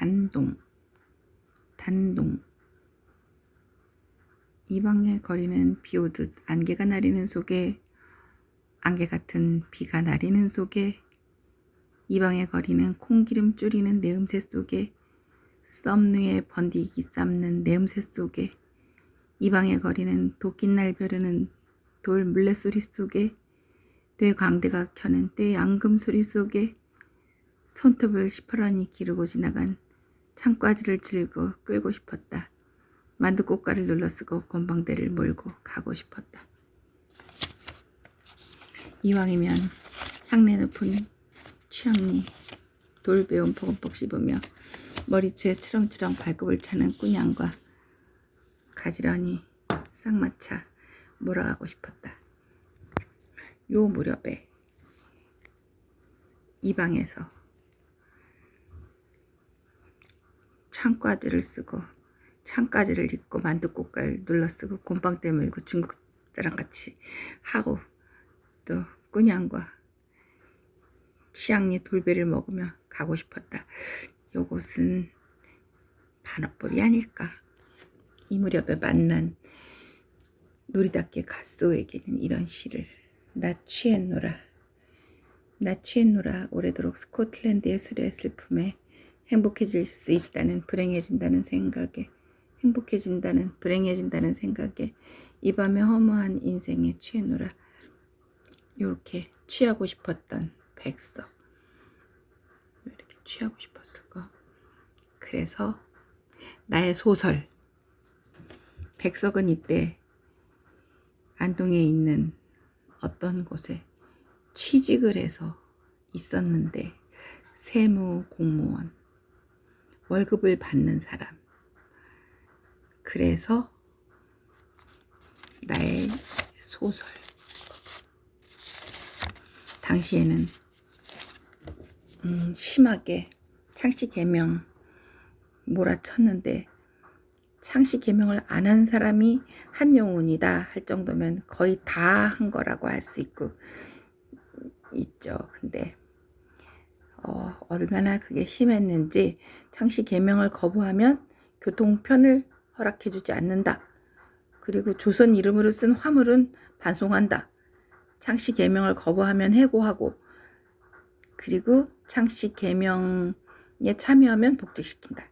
안동, 단동. 이방의 거리는 비 오듯 안개가 나리는 속에, 안개 같은 비가 나리는 속에, 이방의 거리는 콩기름 졸이는 내음새 속에, 썸누에 번디기 삶는 내음새 속에, 이방의 거리는 도끼날 벼르는 돌 물레소리 속에, 뇌 광대가 켜는 뇌 앙금 소리 속에, 손톱을 시퍼런이 기르고 지나간 창과지를 들고 끌고 싶었다. 만두꽃가를 눌러쓰고 곤방대를 몰고 가고 싶었다. 이왕이면 향내 높은 취향리 돌배운 포금폭 씹으며 머리채에 추렁추렁 발굽을 차는 꾸냥과 가지런히 쌍마차 몰아가고 싶었다. 요 무렵에 이 방에서 창과지를 쓰고 창까지를 입고 만두꽃갈 눌러쓰고 곰방대 물고 중국 사람같이 하고 또 꾸냥과 취향리 돌배를 먹으며 가고 싶었다. 요것은 반어법이 아닐까. 이 무렵에 만난 놀이답게 갓소에게는 이런 시를. 나 취했노라. 나 취했노라. 오래도록 스코틀랜드의 술의 슬픔에 행복해질 수 있다는 불행해진다는 생각에, 행복해진다는 불행해진다는 생각에 이 밤의 허무한 인생에 취했노라. 이렇게 취하고 싶었던 백석. 왜 이렇게 취하고 싶었을까? 그래서 나의 소설 백석은 이때 안동에 있는 어떤 곳에 취직을 해서 있었는데, 세무 공무원, 월급을 받는 사람. 그래서 나의 소설. 당시에는 심하게 창씨 개명 몰아쳤는데, 창씨 개명을 안 한 사람이 한용운이다 할 정도면 거의 다 한 거라고 할 수 있죠. 근데 얼마나 그게 심했는지, 창씨 개명을 거부하면 교통편을 허락해주지 않는다. 그리고 조선 이름으로 쓴 화물은 반송한다. 창씨 개명을 거부하면 해고하고, 그리고 창씨 개명에 참여하면 복직시킨다.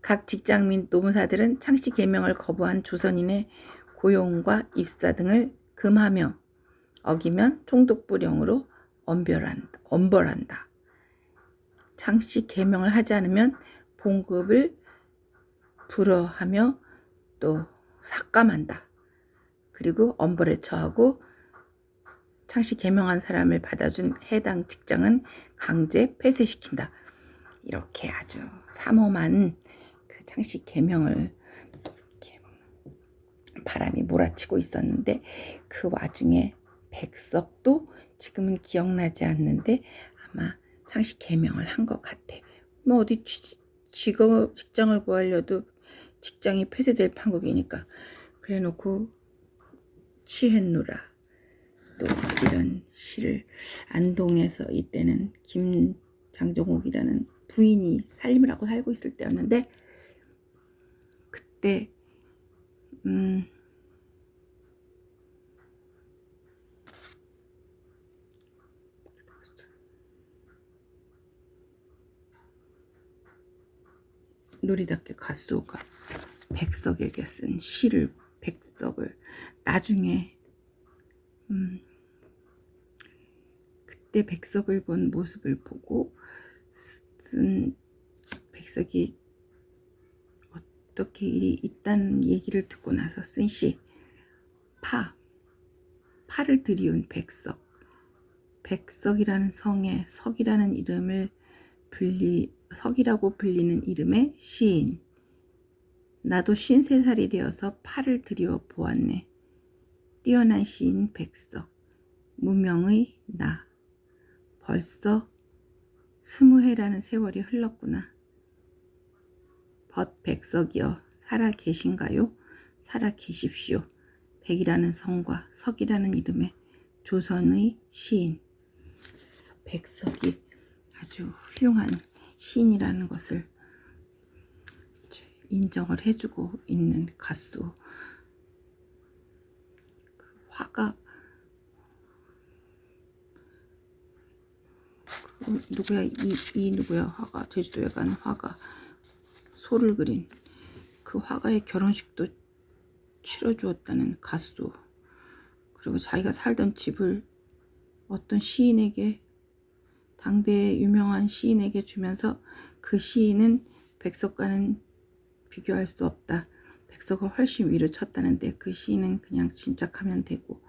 각 직장 및 노무사들은 창씨 개명을 거부한 조선인의 고용과 입사 등을 금하며 어기면 총독부령으로 엄벌한다. 창씨 개명을 하지 않으면 봉급을 불허하며 또 삭감한다. 그리고 엄벌에 처하고 창씨 개명한 사람을 받아준 해당 직장은 강제 폐쇄시킨다. 이렇게 아주 삼엄한 그 창씨 개명을 바람이 몰아치고 있었는데, 그 와중에 백석도 지금은 기억나지 않는데 아마 창씨 개명을 한 것 같아. 뭐 어디 직장을 구하려도 직장이 폐쇄될 판국이니까. 그래 놓고 취했노라. 또 이런 시를 안동에서 이때는 김장종옥이라는 부인이 살림을 하고 살고 있을 때였는데, 그때 놀이답게 갓소가 백석에게 쓴 시를, 백석을 나중에 그때 백석을 본 모습을 보고 쓴, 백석이 어떻게 일이 있다는 얘기를 듣고 나서 쓴 시. 파를 들이운 백석. 백석이라는 성에 석이라는 이름을 석이라고 불리는 이름의 시인. 나도 53살이 되어서 파를 들여 보았네. 뛰어난 시인 백석. 무명의 나. 벌써 20해라는 세월이 흘렀구나. 백석이여 살아 계신가요? 살아 계십시오. 백이라는 성과 석이라는 이름의 조선의 시인. 백석이 아주 훌륭한 시인이라는 것을 인정을 해주고 있는 가수. 그 화가 누구야? 이 누구야? 화가 제주도에 가는 화가 소를 그린 그 화가의 결혼식도 치러주었다는 가수. 그리고 자기가 살던 집을 어떤 시인에게, 당대의 유명한 시인에게 주면서 그 시인은 백석과는 비교할 수 없다. 백석을 훨씬 위로 쳤다는데 그 시인은 그냥 짐작하면 되고.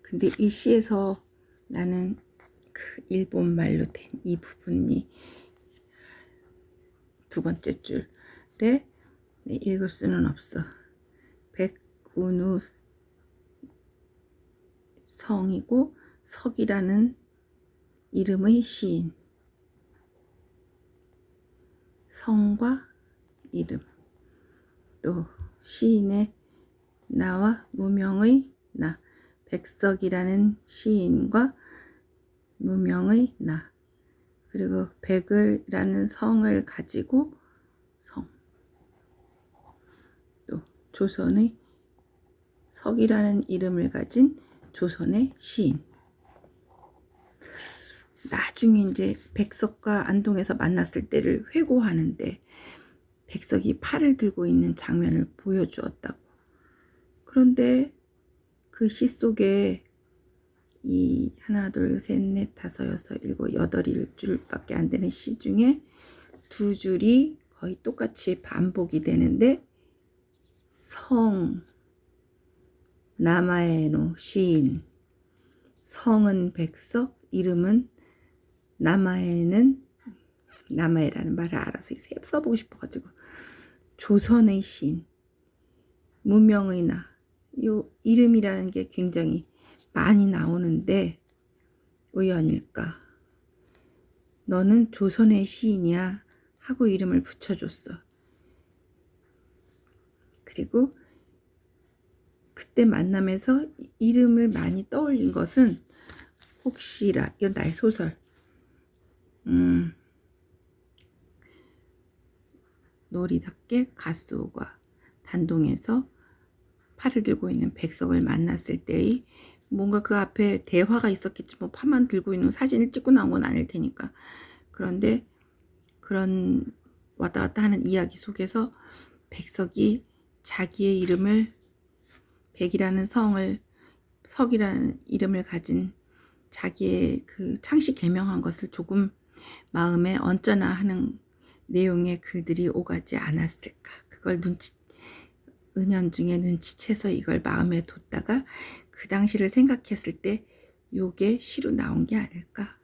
근데 이 시에서 나는 그 일본 말로 된 이 부분이 두 번째 줄에 읽을 수는 없어. 백운우 성이고 석이라는 이름의 시인. 성과 이름. 또 시인의 나와 무명의 나. 백석이라는 시인과 무명의 나. 그리고 백을이라는 성을 가지고 성. 또 조선의 석이라는 이름을 가진 조선의 시인. 나중에 이제 백석과 안동에서 만났을 때를 회고하는데 백석이 팔을 들고 있는 장면을 보여주었다고. 그런데 그 시 속에 이 하나 둘 셋 넷 다섯 여섯 일곱 여덟 줄밖에 안 되는 시 중에 두 줄이 거의 똑같이 반복이 되는데 성 나마에노 시인. 성은 백석, 이름은 나마에는 나마에라는 말을 알아서 써보고 싶어가지고 조선의 시인. 무명의 나. 요 이름이라는 게 굉장히 많이 나오는데 우연일까? 너는 조선의 시인이야 하고 이름을 붙여줬어. 그리고 그때 만남에서 이름을 많이 떠올린 것은 혹시라, 이건 나의 소설. 놀이답게 가수가 단동에서 팔을 들고 있는 백석을 만났을 때의 뭔가 그 앞에 대화가 있었겠지. 뭐 팔만 들고 있는 사진을 찍고 나온 건 아닐 테니까. 그런데 그런 왔다 갔다 하는 이야기 속에서 백석이 자기의 이름을, 백이라는 성을, 석이라는 이름을 가진 자기의 그 창씨 개명한 것을 조금 마음에 얹거나 하는 내용의 글들이 오가지 않았을까. 그걸 은연중에 눈치채서 이걸 마음에 뒀다가 그 당시를 생각했을 때 요게 시로 나온 게 아닐까.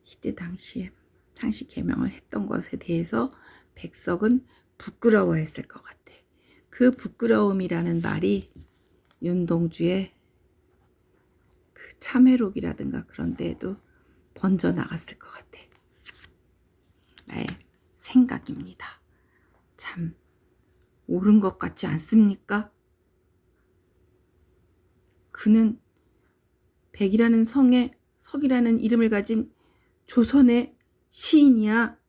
이때 당시에 창씨 개명을 했던 것에 대해서 백석은 부끄러워했을 것 같아. 그 부끄러움이라는 말이 윤동주의 그 참회록이라든가 그런 데에도 번져 나갔을 것 같아. 나의 생각입니다. 참 옳은 것 같지 않습니까? 그는 백이라는 성에 석이라는 이름을 가진 조선의 시인이야.